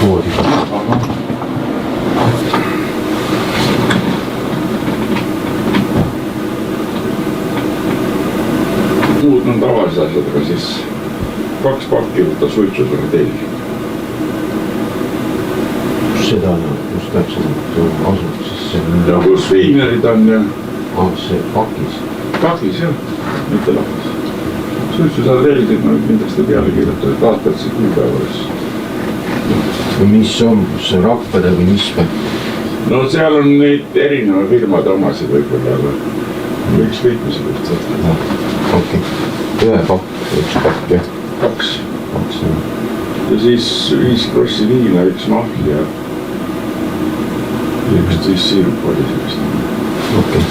poodi. Muud on tavalised asjad, aga siis 2 pakki võtta suitsu selle telgi. Seda just täpselt asutuses. Ja kus viinerid on ja... see pakis. Pakis jah, mitte lahtis. Suitsu saad telgid, ma kindlasti peale kirjutada, et vaatad see kuupäevas. Mis on, kus see Rakvede või mis või? No seal on neid erineva firmade omasid võib-olla, aga võiks võitmised ühtselt. Okei. Ühe pakk, 1 pakk jah? 2. 2 jah. Ja siis 5 krossi viina, 1 mahli ja 11 siirup oli sellist. Okei.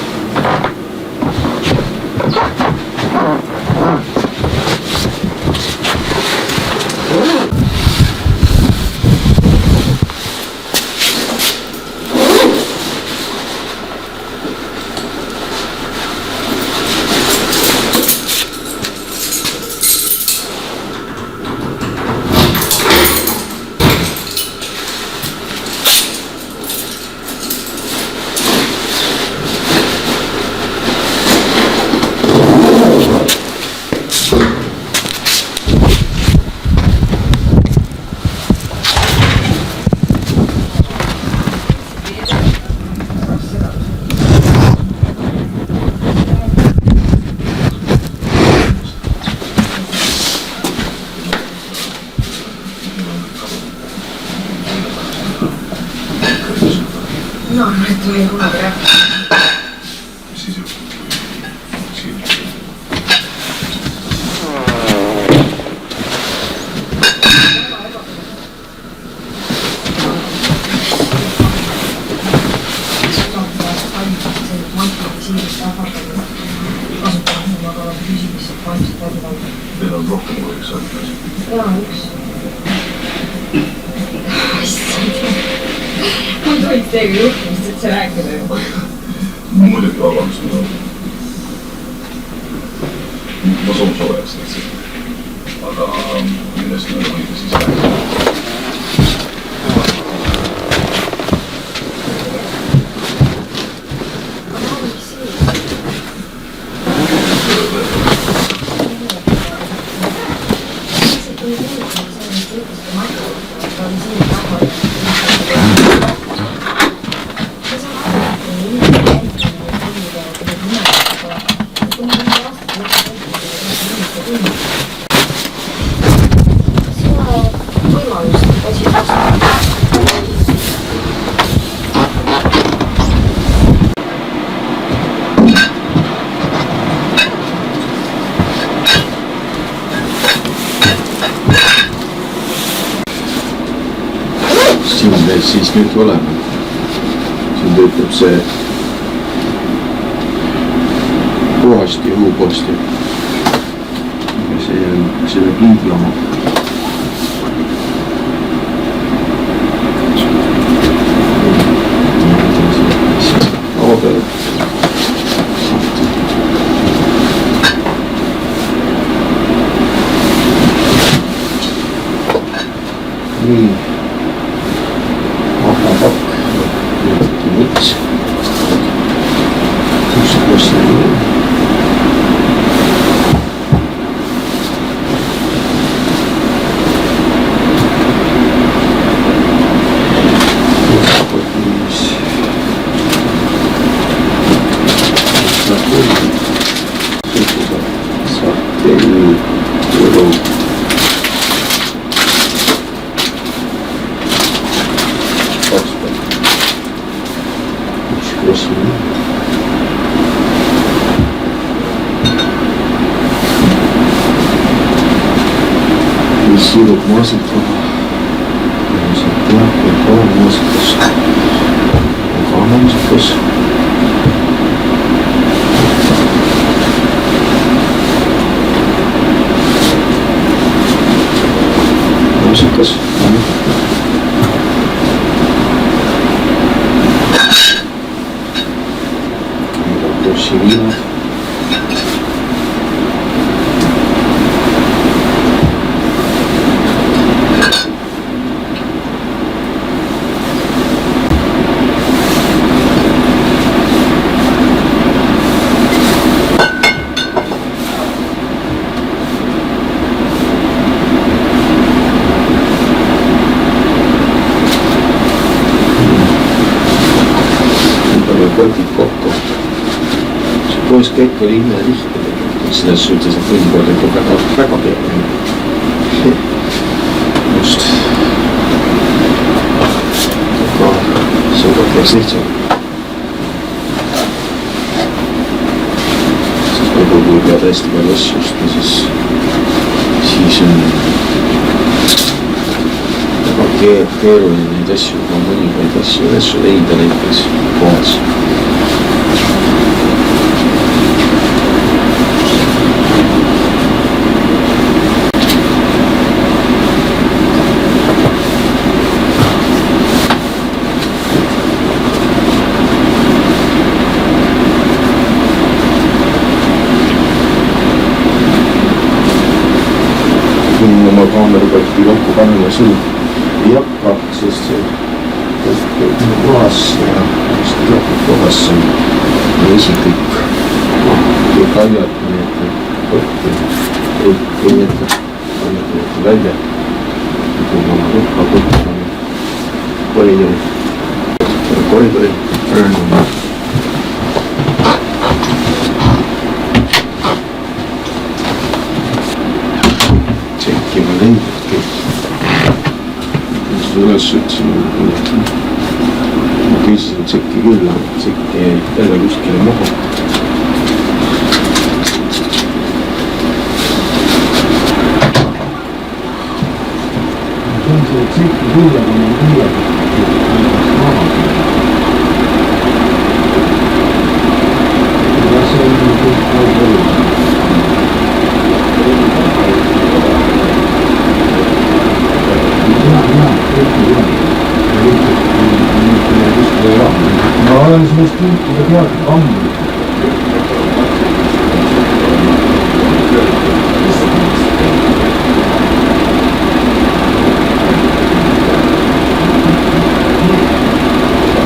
No, et tuli kunagi rääkida. Siis ju. Teil on rohkem kui 1 asja. Jaa, 1. Mul tulid teiega juhtumist, et see rääkida juba. Muidugi vabandust mida. Ma soon soojaks lihtsalt. Aga millest me võime siis rääkida? Siin meil siis nüüd oleme. Siin töötab see puhasti õhuposti. Ja see on selle kiiblama. Laua peale. Nii. Ahapakk. Miks? Kus see on? Siirup maasikaga. Maasikas. Aga maasikas. Maasikas. Krossi viinad. kotid kokku. See kooskäik oli imelihtne. Selles suhtes, et mõnikord on kogenud väga keeruline. Just. Aga seekord läks lihtsalt. Sest kui pead hästi palju asju ostma, siis on väga keeruline neid asju, aga mõningaid asju leida näiteks kohas. Oma kaamerakotti kokku panna sul ei hakka, sest see kohas ja kohas on isiklik kaljad, need kotti ei jätta välja. Kui ma rukka kotti koridori tšekkima leidudki. Seda üles ütlesin, ma küsisin tšekki küll, aga tšekki jäi jälle kuskile maha. See on see tšekki küll, aga ma maha. Ja see on kõik palju. Ma olen sellest tüüpide teatud ammu.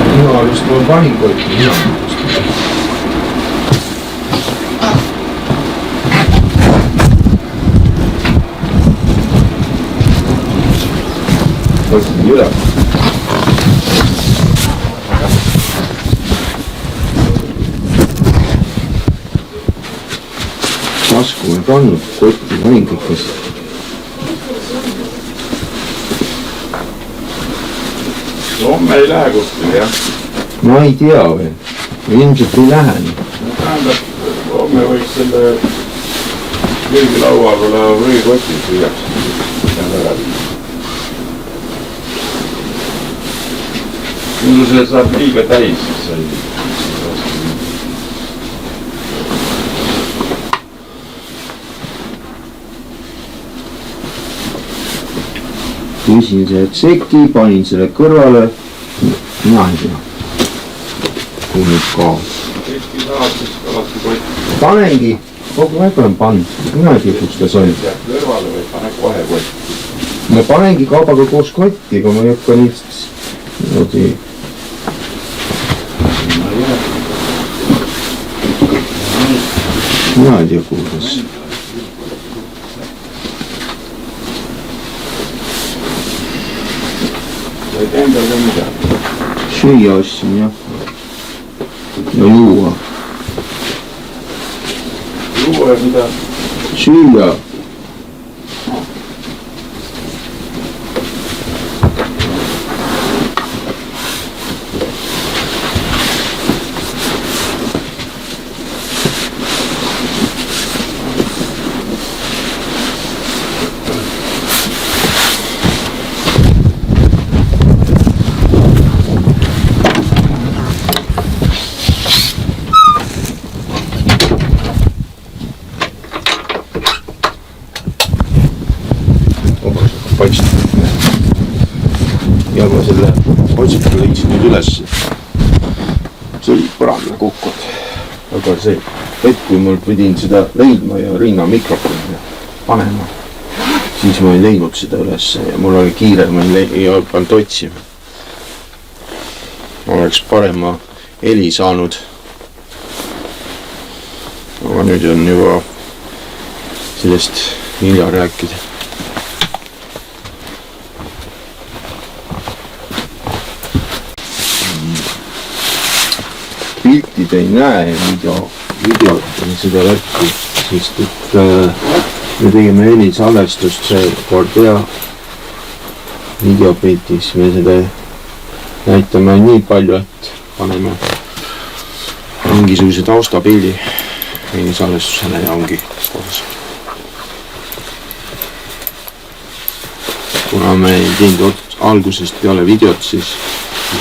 Minu arust ma panin kotti minamust. Võtsin üle. Tasku ei pannud, kotti panin kõikest. Homme ei lähe kuskile, jah? Ma ei tea veel. Ilmselt ei lähe. Tähendab, homme võiks selle köögilaua peale võikotti süüaks. Muidu see saab liiga täis, siis sai. Küsin selle tseki, panin selle kõrvale. Mina ei tea. Kui nüüd kaas. Tseki saab, siis alati kotti. Panengi. Kogu aeg olen pannud. Mina ei tea, kus ta sai. Kõrvale või pane kohe kotti. Ma panengi kaubaga koos kotti, aga ma ei hakka niisugust niimoodi. Mina ei tea, kuidas. Võid endal ka midagi. Süüa ostsin, jah. Ja juua. Juua ja mida? Süüa. Ja ma selle otsiku leidsin nüüd üles. See oli põrandale kukkunud. Aga see hetk, kui mul pidin seda leidma ja rinna mikrofoni panema, siis ma ei leidnud seda üles ja mul oli kiire, ma ei hakanud otsima. Ma oleks parema heli saanud. Aga nüüd on juba sellest hilja rääkida. piltid ei näe videot seda värki, sest et me tegime helisalvestust seekord ja videopiltis me seda näitame nii palju, et paneme mingisuguse taustapildi helisalvestusele ja ongi koos. Kuna me ei teinud algusest peale videot, siis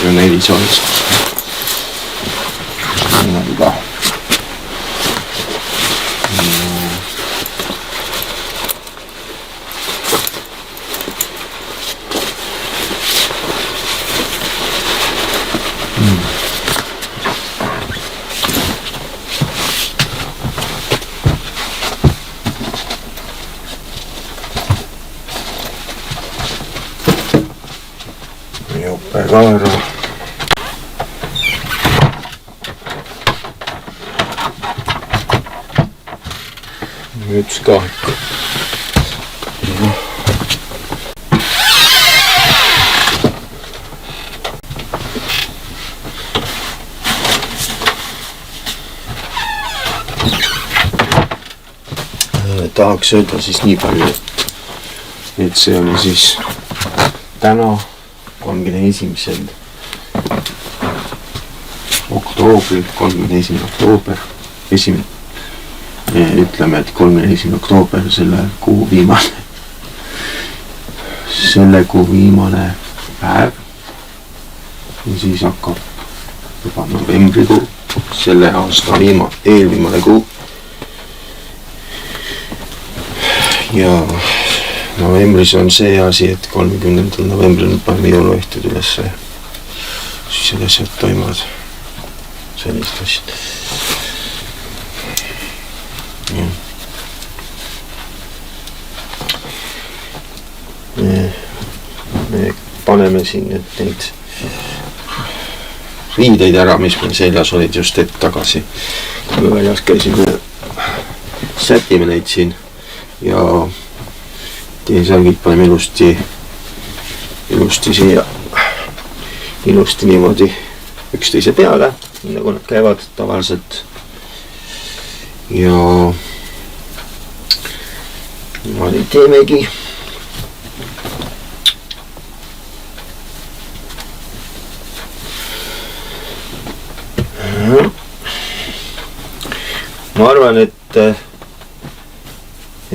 on helisalvestus. Niimoodi ka. Jope ka ära. Müts ka ikka. Tahaks öelda siis nii palju, et see oli siis täna 31. oktoobril, 31. oktoober, ütleme, et 31. oktoober selle kuu viimane päev ja siis hakkab juba novembrikuu, selle aasta eelviimane kuu ja novembris on see asi, et 30. novembril paneme jõuluehted üles ja siis need asjad toimuvad, sellised asjad. Me paneme siin nüüd neid riideid ära, mis meil seljas olid just hetk tagasi. Kui me väljas käisime, sätime neid siin ja T-särgid paneme ilusti siia, ilusti niimoodi üksteise peale, nagu nad käivad tavaliselt. Ja niimoodi teemegi. Ma arvan, et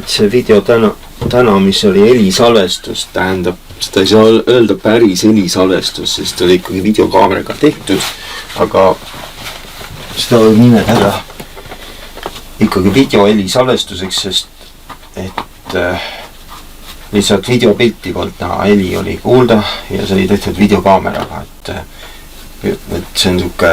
see video täna, mis oli helisalvestus, tähendab, seda ei saa öelda päris helisalvestus, sest oli ikkagi videokaameraga tehtud, aga seda võib nimetada ikkagi videohelisalvestuseks, sest et lihtsalt videopilti polnud näha, heli oli kuulda ja see oli tehtud videokaameraga, et see on siuke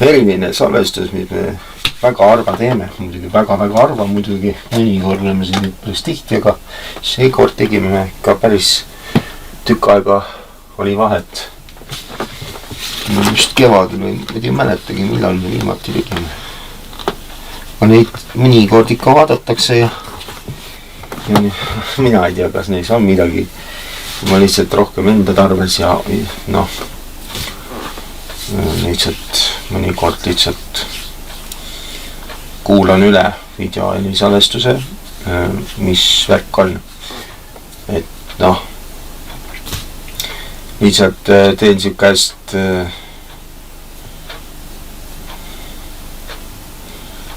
eriline salvestus, mis me väga harva teeme, muidugi väga-väga harva, muidugi mõnikord oleme siin päris tihti, aga seekord tegime me ka päris tükk aega oli vahet. Just kevadel või ei mäletagi, millal me viimati tegime. Aga neid mõnikord ikka vaadatakse ja mina ei tea, kas neis on midagi. Ma lihtsalt rohkem enda tarves ja noh, lihtsalt mõnikord lihtsalt kuulan üle videohelisalvestuse, mis värk on. Et noh, lihtsalt teen siukest,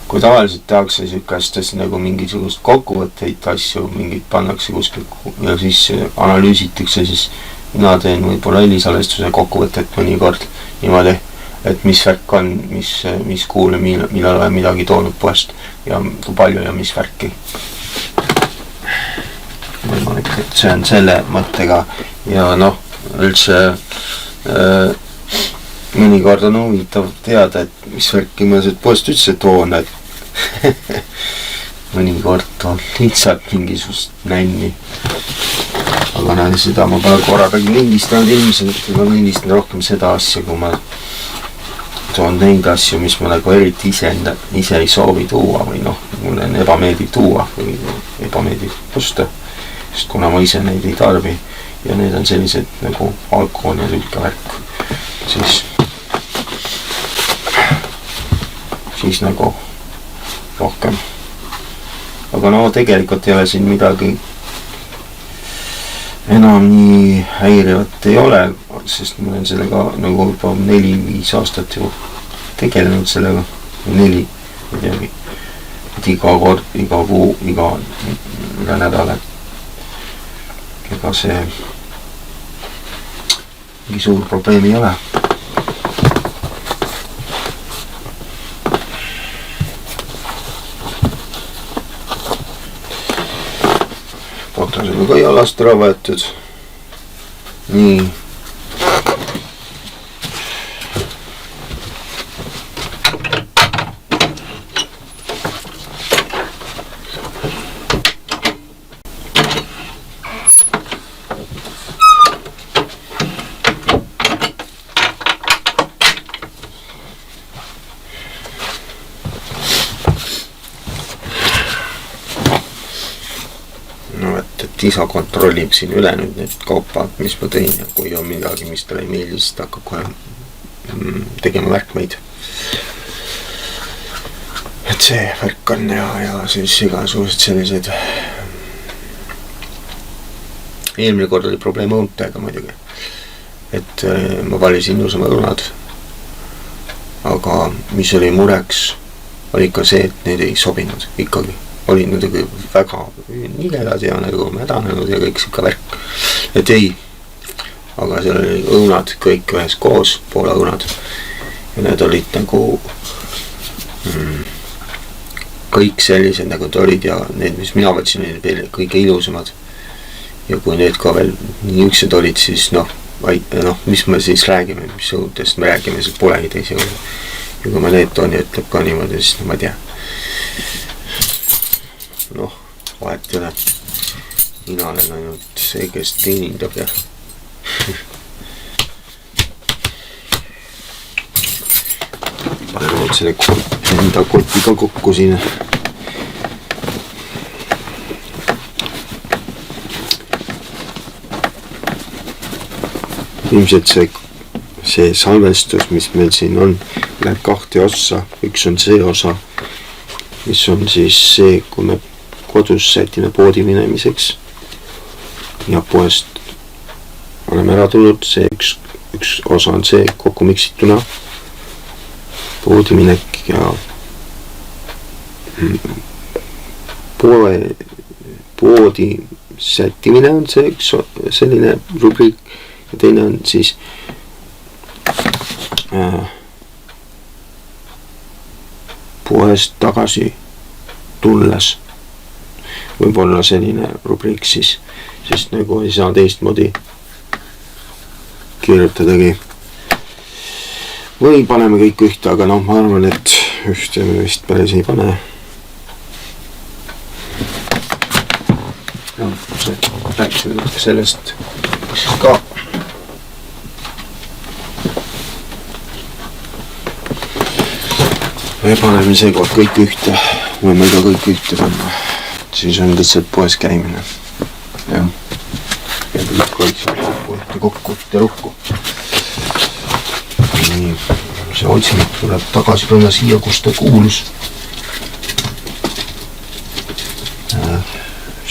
kui tavaliselt tehakse siukestest nagu mingisugust kokkuvõtteid asju, mingid pannakse kuskil ja siis analüüsitakse, siis mina teen võib-olla helisalvestuse kokkuvõtet mõnikord niimoodi, et mis värk on, mis kuule, millal olen midagi toonud poest ja kui palju ja mis värki. Võimalik, et see on selle mõttega ja noh, üldse mõnikord on huvitav teada, et mis värki ma sealt poest üldse toon, et mõnikord on lihtsalt mingisugust nänni. Aga seda ma pole korragagi lindistanud, ilmselt ma lindistan rohkem seda asja, kui ma toon neid asju, mis ma nagu eriti ise ei soovi tuua või noh, mulle on ebameeldiv tuua või ebameeldiv osta, sest kuna ma ise neid ei tarbi ja need on sellised nagu alkohol ja tülka värk, siis siis nagu rohkem. Aga no tegelikult ei ole siin midagi enam nii häirivat ei ole, sest ma olen sellega nagu juba 4-5 aastat ju tegelenud sellega, 4 midagi, et iga kord, iga kuu, iga nädal, ega see mingi suur probleem ei ole. Paklasega ka jalast ära võetud. Nii. Isa kontrollib siin üle nüüd need kaupad, mis ma tõin ja kui on midagi, mis talle ei meeldi, siis ta hakkab kohe tegema märkmeid. Et see värk on ja siis igasugused sellised. Eelmine kord oli probleem õuntega muidugi, et ma valisin ilusama õunad, aga mis oli mureks, oli ka see, et need ei sobinud ikkagi. Olid nagu väga nigedad ja nagu mädanenud ja kõik siuke värk, et ei, aga seal oli õunad kõik ühes koos, poole õunad ja need olid nagu kõik sellised nagu ta olid ja need, mis mina võtsin, olid veel kõige ilusamad ja kui need ka veel niisugused olid, siis noh, mis me siis räägime, mis õudest me räägime, siis polegi teisi õunad ja kui ma need toon ja ütleb ka niimoodi, siis no ma ei tea. Noh, vahet ei ole. Mina olen ainult see, kes teenindab ja panen nüüd selle enda kotiga kokku siin. Ilmselt see salvestus, mis meil siin on, läheb 2 ossa. Üks on see osa, mis on siis see, kui me kodus sätime poodi minemiseks ja poest oleme ära tulnud, see üks osa on see kokku miksituna poodi minek ja poodi sättimine on see üks selline rubriik ja teine on siis poest tagasi tulles võib olla selline rubriik siis, sest nagu ei saa teistmoodi kirjutadagi. Või paneme kõik ühte, aga noh, ma arvan, et ühte me vist päris ei pane. No, rääkisime natuke sellest ka. Me paneme seekord kõik ühte, võime ka kõik ühte panna. Siis on lihtsalt poes käimine. Ja kõik võiks kokku ja lukku. Nii, see otsing tuleb tagasi panna siia, kus ta kuulus.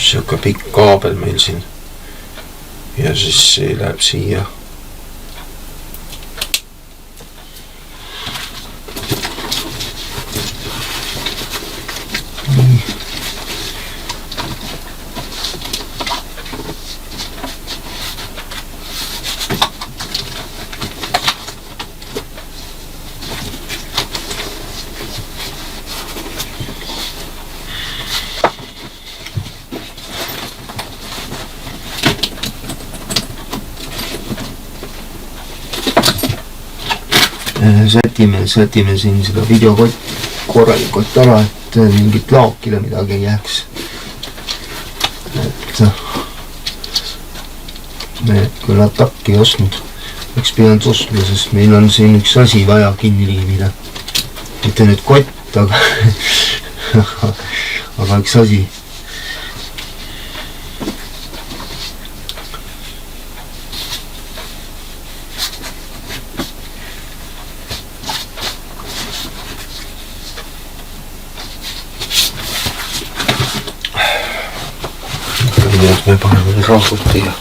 Siuke pikk kaabel meil siin. Ja siis see läheb siia. Sätime siin seda videokott korralikult ära, et mingit laakile midagi ei jääks. Et need küll atakki ei ostnud. Eks pidanud ostma, sest meil on siin üks asi vaja kinni liimida. Mitte nüüd kott, aga üks asi. me paneme rahuti ja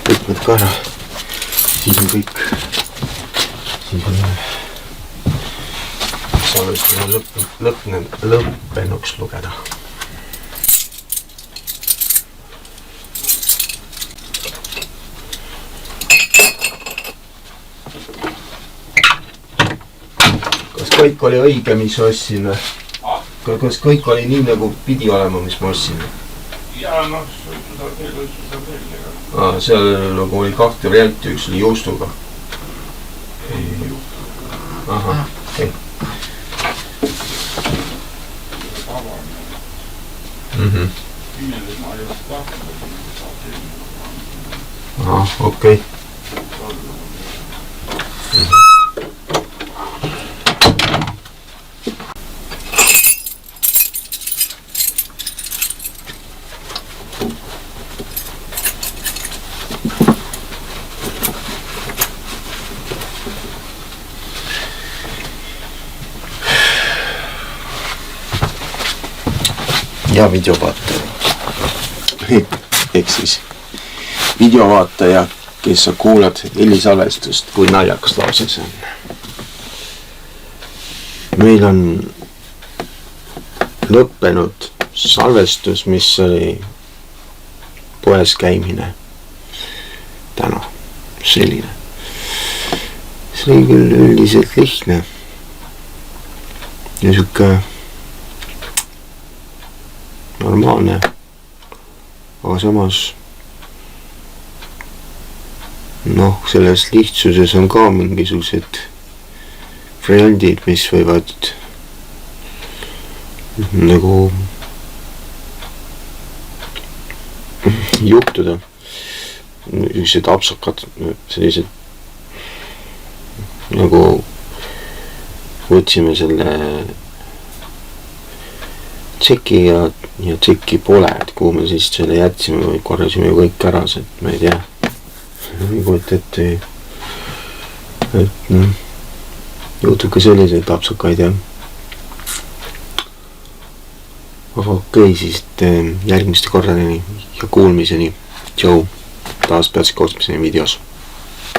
võtmed ka ära. Siis on kõik. Siis on salvestus lõppenuks lugeda. Kas kõik oli õige, mis ostsin? Kas kõik oli nii, nagu pidi olema, mis ma ostsin? Jaa, noh, seda veel. Seal nagu oli 2 varianti, üks oli juustuga. Ahah, okei. Ahah, okei. Ja videovaataja. Ehk siis videovaataja, kes sa kuulad helisalvestust, kui naljakas lause see on. Meil on lõppenud salvestus, mis oli poes käimine täna. Selline. See oli küll üldiselt lihtne. Ja siuke normaalne, aga samas noh, selles lihtsuses on ka mingisugused variandid, mis võivad nagu juhtuda. Sellised apsakad, sellised nagu võtsime selle tšeki ja tšeki pole, et kuhu me siis selle jätsime või korrasime ju kõik ära, et ma ei tea. Ei kujuta ette, et juhtub ka selliseid apsakaid ja okei, siis järgmiste korrani ja kuulmiseni. Tšau, taas peatsi koosmiseni videos.